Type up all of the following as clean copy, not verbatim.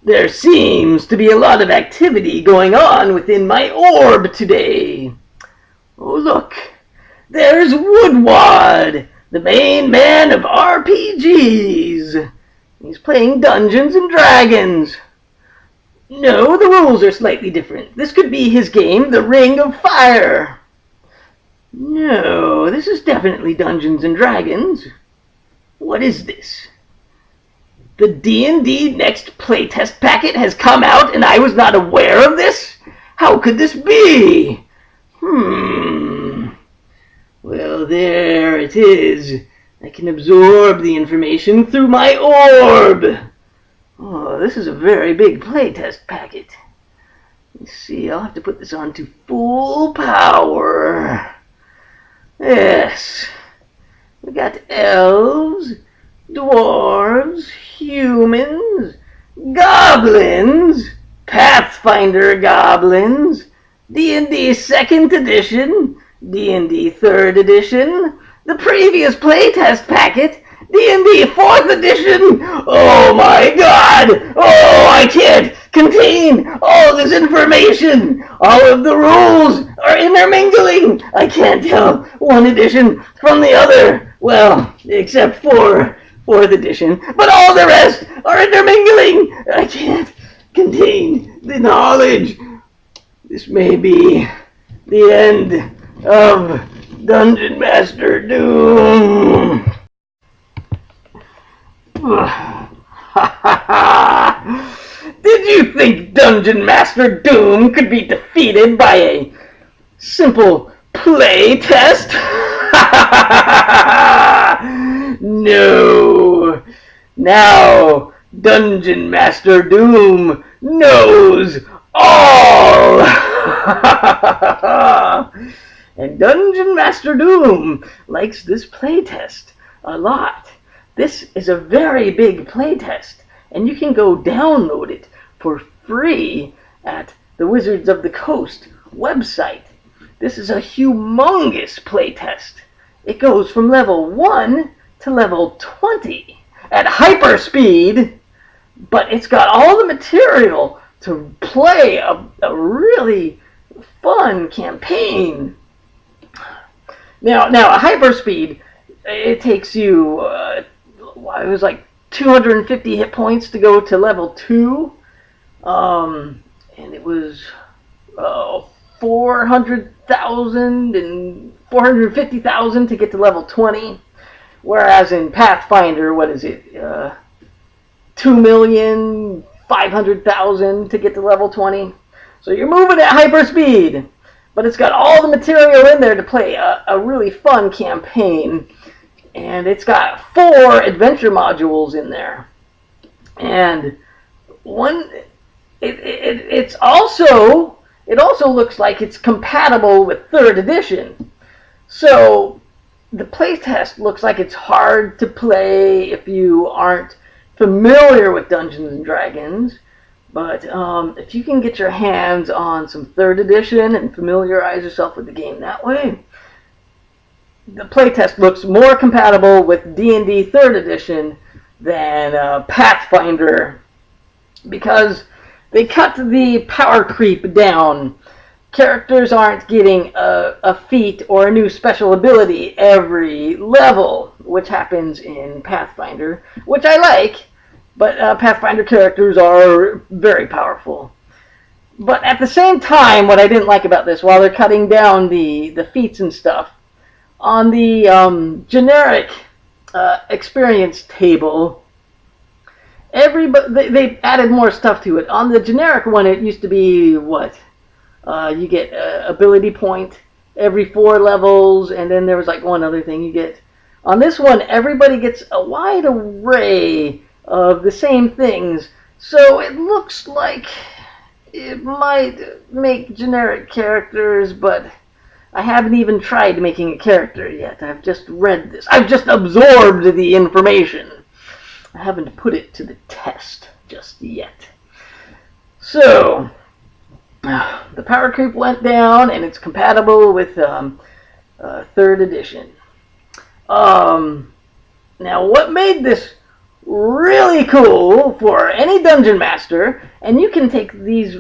There seems to be a lot of activity going on within my orb today. Oh, look. There's Woodward, the main man of RPGs. He's playing Dungeons and Dragons. No, the rules are slightly different. This could be his game, The Ring of Fire. No, this is definitely Dungeons and Dragons. What is this? The D&D Next Playtest packet has come out and I was not aware of this? How could this be? Well, there it is. I can absorb the information through my orb. Oh, this is a very big playtest packet. Let's see, I'll have to put this on to full power. Yes. We got elves, dwarves, humans, goblins, Pathfinder goblins, D&D 2nd edition, D&D 3rd edition, the previous playtest packet, D&D 4th edition. Oh my god! Oh, I can't contain all this information. All of the rules are intermingling. I can't tell one edition from the other. Well, except for 4th edition, but all the rest are intermingling. I can't contain the knowledge. This may be the end of Dungeon Master Doom. Did you think Dungeon Master Doom could be defeated by a simple play test? No. Now, Dungeon Master Doom knows all. And Dungeon Master Doom likes this playtest a lot. This is a very big playtest, and you can go download it for free at the Wizards of the Coast website. This is a humongous playtest. It goes from level 1 to level 20 at hyper speed, but it's got all the material to play a really fun campaign. Now at hyper speed, it takes you, it was like 250 hit points to go to level 2, and it was 400,000 and 450,000 to get to level 20, whereas in Pathfinder, what is it, 2,500,000 to get to level 20. So you're moving at hyper speed, but it's got all the material in there to play a really fun campaign. And it's got 4 adventure modules in there, and it also looks like it's compatible with 3rd edition. So the playtest looks like it's hard to play if you aren't familiar with Dungeons and Dragons. But if you can get your hands on some 3rd edition and familiarize yourself with the game that way, the playtest looks more compatible with D&D 3rd edition than Pathfinder, because they cut the power creep down. Characters aren't getting a feat or a new special ability every level, which happens in Pathfinder, which I like, but Pathfinder characters are very powerful. But at the same time, what I didn't like about this, while they're cutting down the feats and stuff, on the generic experience table, they added more stuff to it. On the generic one, it used to be what? You get ability point every 4 levels, and then there was like one other thing you get. On this one, everybody gets a wide array of the same things, so it looks like it might make generic characters, but I haven't even tried making a character yet. I've just read this. I've just absorbed the information. I haven't put it to the test just yet. So, the power creep went down, and it's compatible with 3rd edition. Now, what made this really cool for any dungeon master, and you can take these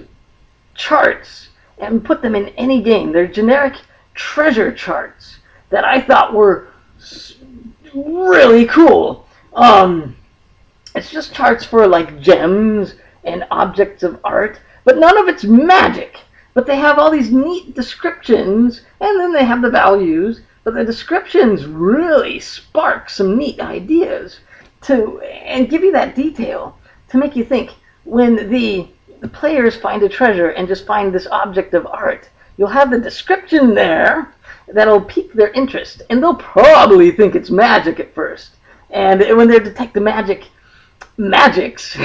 charts and put them in any game. They're generic treasure charts that I thought were really cool. It's just charts for like gems and objects of art, but none of it's magic. But they have all these neat descriptions, and then they have the values, but the descriptions really spark some neat ideas and give you that detail to make you think. When the players find a treasure and just find this object of art, you'll have the description there that'll pique their interest, and they'll probably think it's magic at first. And when they detect the magics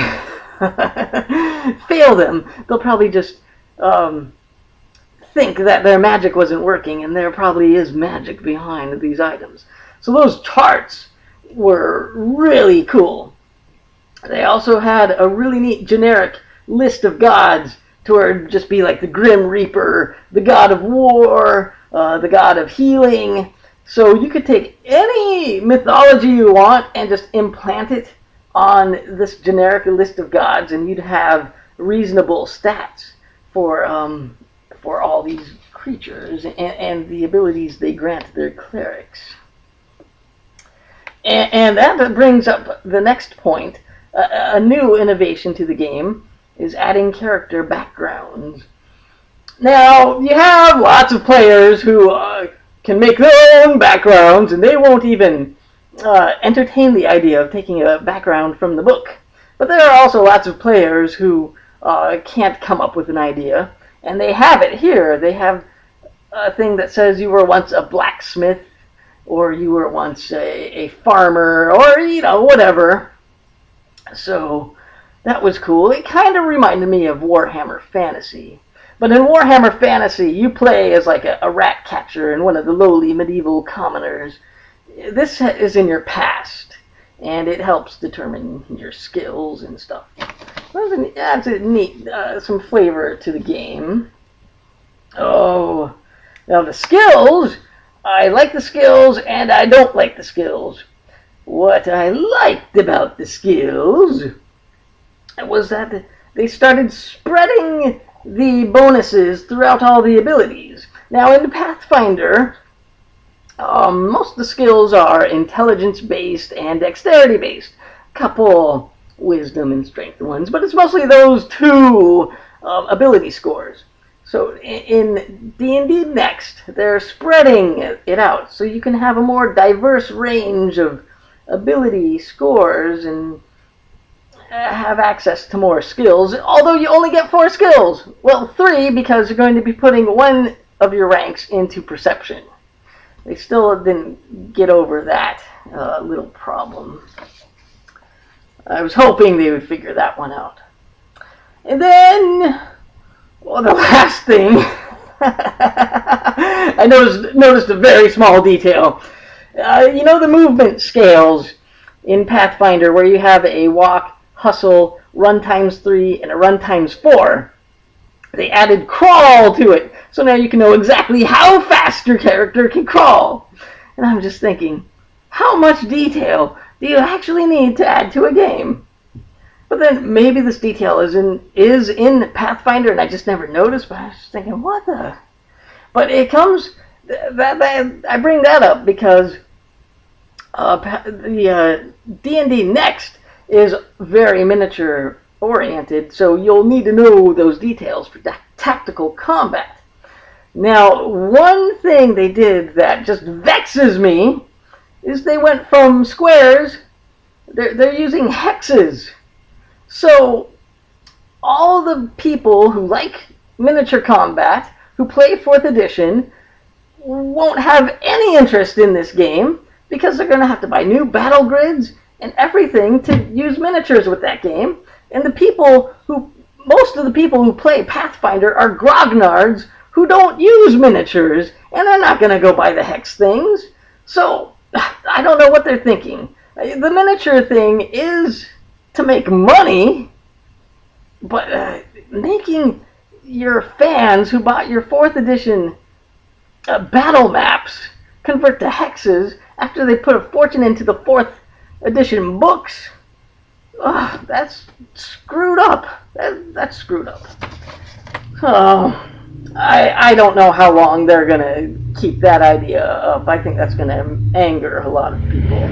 fail them, they'll probably just think that their magic wasn't working, and there probably is magic behind these items. So those charts were really cool. They also had a really neat generic list of gods to just be like the Grim Reaper, the god of war, the god of healing. So you could take any mythology you want and just implant it on this generic list of gods, and you'd have reasonable stats for all these creatures and the abilities they grant their clerics. And that brings up the next point. A new innovation to the game is adding character backgrounds. Now, you have lots of players who can make their own backgrounds, and they won't even entertain the idea of taking a background from the book. But there are also lots of players who can't come up with an idea, and they have it here. They have a thing that says you were once a blacksmith, or you were once a farmer, or, whatever. So that was cool. It kind of reminded me of Warhammer Fantasy. But in Warhammer Fantasy, you play as like a rat catcher and one of the lowly medieval commoners. This is in your past, and it helps determine your skills and stuff. That's a neat, some flavor to the game. Oh, now the skills. I like the skills, and I don't like the skills. What I liked about the skills was that they started spreading the bonuses throughout all the abilities. Now, in Pathfinder, most of the skills are intelligence-based and dexterity-based. A couple wisdom and strength ones, but it's mostly those two ability scores. So in D&D Next, they're spreading it out so you can have a more diverse range of ability scores and have access to more skills, although you only get 4 skills. Well, 3, because you're going to be putting one of your ranks into perception. They still didn't get over that little problem. I was hoping they would figure that one out. And then, well, the last thing, I noticed a very small detail. The movement scales in Pathfinder, where you have a walk, hustle, run times 3, and a run times 4. They added crawl to it, so now you can know exactly how fast your character can crawl. And I'm just thinking, how much detail do you actually need to add to a game? But then maybe this detail is in Pathfinder, and I just never noticed. But I was just thinking, what the? But it comes. I bring that up because the D&D Next is very miniature oriented, so you'll need to know those details for tactical combat. Now, one thing they did that just vexes me is they went from squares. They're using hexes. So, all the people who like miniature combat, who play 4th edition, won't have any interest in this game because they're going to have to buy new battle grids and everything to use miniatures with that game. And most of the people who play Pathfinder are grognards who don't use miniatures, and they're not going to go buy the hex things. So, I don't know what they're thinking. The miniature thing is to make money, but making your fans who bought your 4th edition battle maps convert to hexes after they put a fortune into the 4th edition books, That's screwed up. That's screwed up. Oh, I don't know how long they're gonna keep that idea up. I think that's gonna anger a lot of people.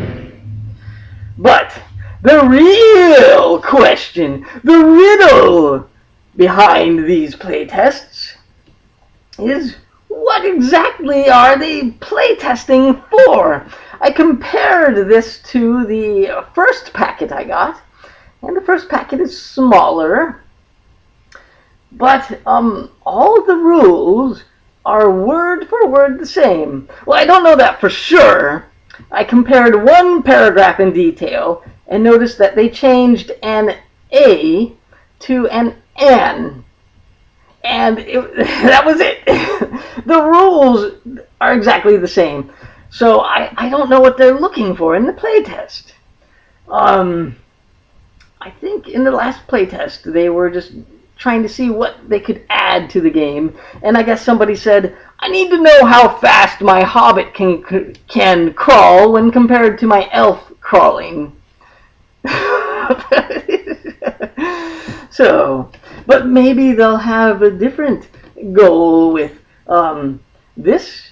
But the real question, the riddle behind these playtests is, what exactly are they playtesting for? I compared this to the first packet I got, and the first packet is smaller, but all the rules are word for word the same. Well, I don't know that for sure. I compared one paragraph in detail and noticed that they changed an A to an N. And that was it. The rules are exactly the same. So I don't know what they're looking for in the playtest. I think in the last playtest they were just trying to see what they could add to the game. And I guess somebody said, I need to know how fast my hobbit can crawl when compared to my elf crawling. So, but maybe they'll have a different goal with this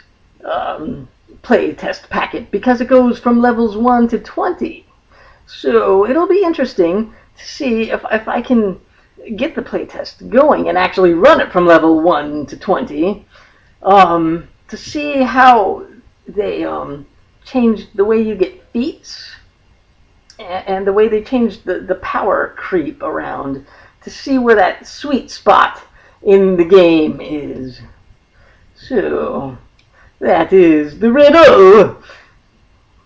playtest packet, because it goes from levels 1 to 20. So it'll be interesting to see if I can get the playtest going and actually run it from level 1 to 20, to see how they changed the way you get feats and the way they changed the power creep around, to see where that sweet spot in the game is. So, that is the riddle.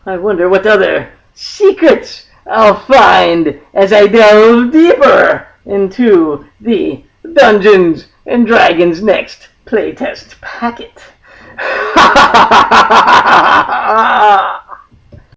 I wonder what other secrets I'll find as I delve deeper into the Dungeons and Dragons Next Playtest packet.